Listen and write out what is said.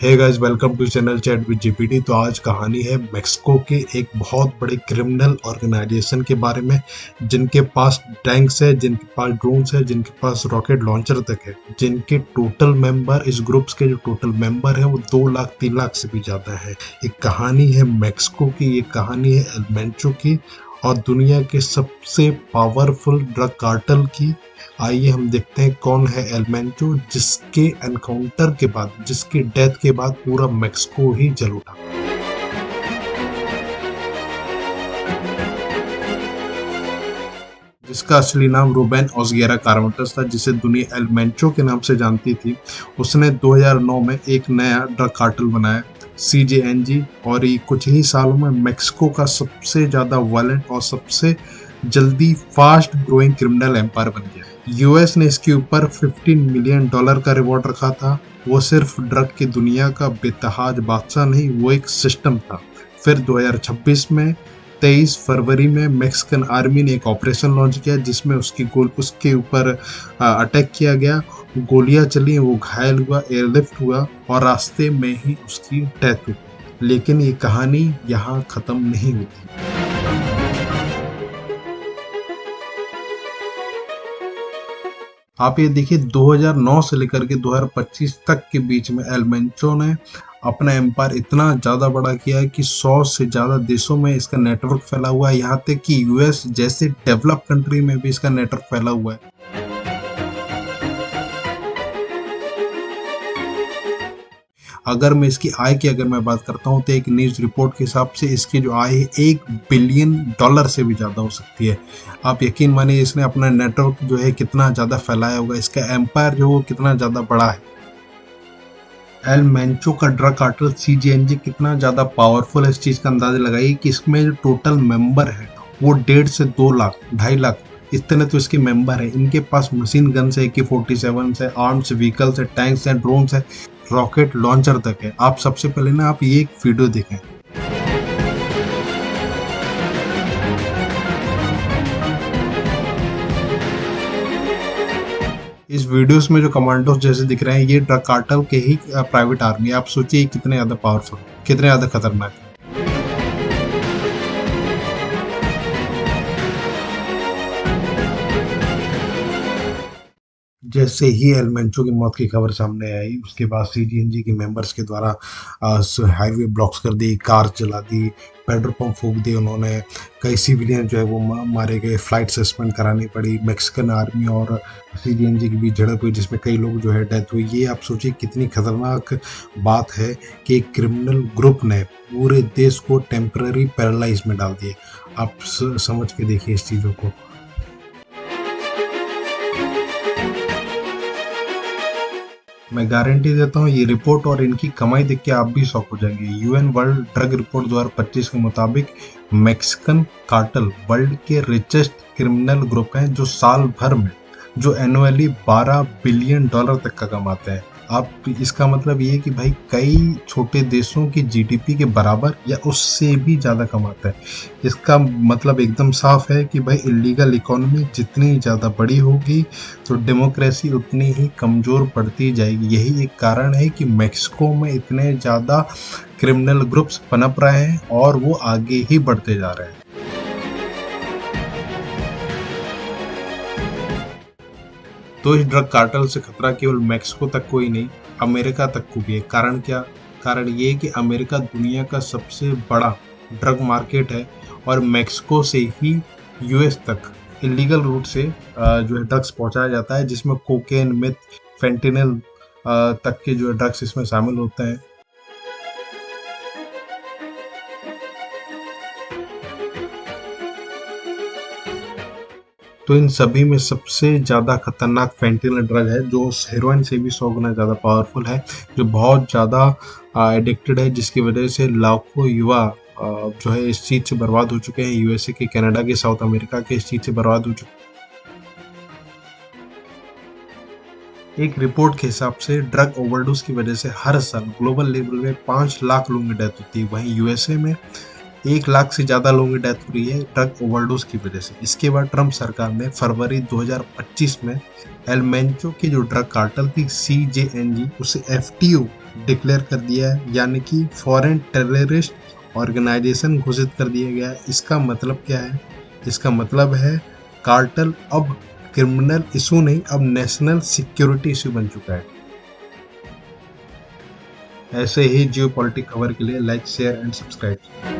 Hey guys, welcome to channel chat with GPT. तो आज कहानी है मेक्सिको के एक बहुत बड़े क्रिमिनल ऑर्गेनाइजेशन के बारे में, जिनके पास टैंक्स है, जिनके पास ड्रोन्स है, जिनके पास रॉकेट लॉन्चर तक है, जिनके टोटल मेंबर, इस ग्रुप्स के जो टोटल मेंबर है वो 2 लाख 3 लाख से भी ज़्यादा है। एक कहानी है मेक्सिको की, ये कहानी है एल मेंचो की और दुनिया के सबसे पावरफुल ड्रग कार्टेल की। आइए हम देखते हैं कौन है एल मेंचो, जिसके एनकाउंटर के बाद, जिसकी डेथ के बाद पूरा मेक्सिको ही जल उठा। जिसका असली नाम रूबेन ओसगुएरा कार्मेंटस था, जिसे दुनिया एल मेंचो के नाम से जानती थी। उसने 2009 में एक नया ड्रग कार्टेल बनाया, सीजेएनजी, और ये कुछ ही सालों में मेक्सिको का सबसे ज़्यादा वायलेंट और सबसे जल्दी फास्ट ग्रोइंग क्रिमिनल एम्पायर बन गया। यूएस ने इसके ऊपर $15 मिलियन का रिवॉर्ड रखा था। वो सिर्फ ड्रग की दुनिया का बेतहाज बादशाह नहीं, वो एक सिस्टम था। फिर 2026 में 23 फरवरी में मैक्सिकन आर्मी ने एक ऑपरेशन लॉन्च किया, जिसमें उसके ऊपर अटैक किया गया। गोलियां चली, वो घायल हुआ, एयरलिफ्ट हुआ और रास्ते में ही उसकी डेथ हुई। लेकिन ये कहानी यहाँ खत्म नहीं होती। आप ये देखिए, 2009 से लेकर के 2025 तक के बीच में एल मेंचो ने अपना एम्पायर इतना ज़्यादा बड़ा किया है कि 100 से ज़्यादा देशों में इसका नेटवर्क फैला हुआ है। यहाँ तक कि यूएस जैसे डेवलप कंट्री में भी इसका नेटवर्क फैला हुआ है। अगर मैं इसकी आय की बात करता हूँ, तो एक न्यूज़ रिपोर्ट के हिसाब से इसकी जो आय है $1 बिलियन से भी ज़्यादा हो सकती है। आप यकीन मानिए, इसने अपना नेटवर्क जो है कितना ज़्यादा फैलाया होगा, इसका एम्पायर जो वो कितना ज़्यादा बड़ा है। एल मेंचो का ड्रग कार्टेल सीजेएनजी कितना ज़्यादा पावरफुल है, इस चीज़ का अंदाजा लगाइए कि इसमें जो टोटल मेंबर है वो 1.5 से 2 लाख, 2.5 लाख इतने तो इसके मेंबर है। इनके पास मशीन गन्स है, AK-47 है, आर्म्स व्हीकल्स है, टैंक्स है, ड्रोन्स है, रॉकेट लॉन्चर तक है। आप सबसे पहले ना आप ये एक वीडियो देखें। इस वीडियोस में जो कमांडोज जैसे दिख रहे हैं, ये ड्रग कार्टेल के ही प्राइवेट आर्मी। आप सोचिए कितने ज्यादा पावरफुल, कितने ज्यादा खतरनाक है। जैसे ही एल मेंचो की मौत की खबर सामने आई, उसके बाद सीजीएनजी के मेंबर्स के द्वारा हाईवे ब्लॉक्स कर दी, कार जला दी, पेट्रोल पंप फूंक दिए उन्होंने। कई सिविलियन जो है वो मारे गए, फ्लाइट सस्पेंड करानी पड़ी। मैक्सिकन आर्मी और सीजीएनजी के बीच झड़प हुई, जिसमें कई लोग जो है डेथ हुई। ये आप सोचिए कितनी खतरनाक बात है कि एक क्रिमिनल ग्रुप ने पूरे देश को टेम्पररी पैरालाइज में डाल दिए। आप समझ के देखिए इस चीज़ों को। मैं गारंटी देता हूँ, ये रिपोर्ट और इनकी कमाई देख के आप भी शॉक हो जाएंगे। यूएन वर्ल्ड ड्रग रिपोर्ट 2025 के मुताबिक मैक्सिकन कार्टेल वर्ल्ड के रिचेस्ट क्रिमिनल ग्रुप हैं, जो साल भर में जो एनुअली $12 बिलियन तक का कमाते हैं। आप इसका मतलब ये है कि भाई कई छोटे देशों की जीडीपी के बराबर या उससे भी ज़्यादा कमाते हैं। इसका मतलब एकदम साफ है कि भाई इलीगल इकोनॉमी जितनी ज़्यादा बड़ी होगी तो डेमोक्रेसी उतनी ही कमज़ोर पड़ती जाएगी। यही एक कारण है कि मेक्सिको में इतने ज़्यादा क्रिमिनल ग्रुप्स पनप रहे हैं और वो आगे ही बढ़ते जा रहे हैं। तो इस ड्रग कार्टेल से खतरा केवल मेक्सिको तक को ही नहीं, अमेरिका तक को भी है। कारण क्या? कारण ये कि अमेरिका दुनिया का सबसे बड़ा ड्रग मार्केट है और मेक्सिको से ही यूएस तक इलीगल रूट से जो है ड्रग्स पहुंचाया जाता है, जिसमें कोकेन, मेथ, फेंटेनिल तक के जो ड्रग्स इसमें शामिल होते हैं। तो इन सभी में सबसे ज़्यादा खतरनाक फेंटेनिल ड्रग है, जो हेरोइन से भी 100 गुना ज़्यादा पावरफुल है, जो बहुत ज़्यादा एडिक्टेड है, जिसकी वजह से लाखों युवा जो है इस चीज़ से बर्बाद हो चुके हैं। यूएसए के, कनाडा के, साउथ अमेरिका के इस चीज़ से बर्बाद हो चुके हैं। एक रिपोर्ट के हिसाब से ड्रग ओवरडोज की वजह से हर साल ग्लोबल लेवल में 5 लाख लोगों की डेथ होती है। वहीं यूएसए में 1 लाख से ज़्यादा लोगों की डेथ हुई है ड्रग ओवरडोज की वजह से। इसके बाद ट्रंप सरकार ने फरवरी 2025 में एल मेंचो की जो ड्रग कार्टेल थी सीजेएनजी, उसे एफटीओ डिक्लेयर कर दिया है, यानी कि फॉरेन टेररिस्ट ऑर्गेनाइजेशन घोषित कर दिया गया है। इसका मतलब क्या है? इसका मतलब है कार्टेल अब क्रिमिनल इशू नहीं, अब नेशनल सिक्योरिटी इशू बन चुका है। ऐसे ही जियो पॉलिटिक खबर के लिए लाइक, शेयर एंड सब्सक्राइब।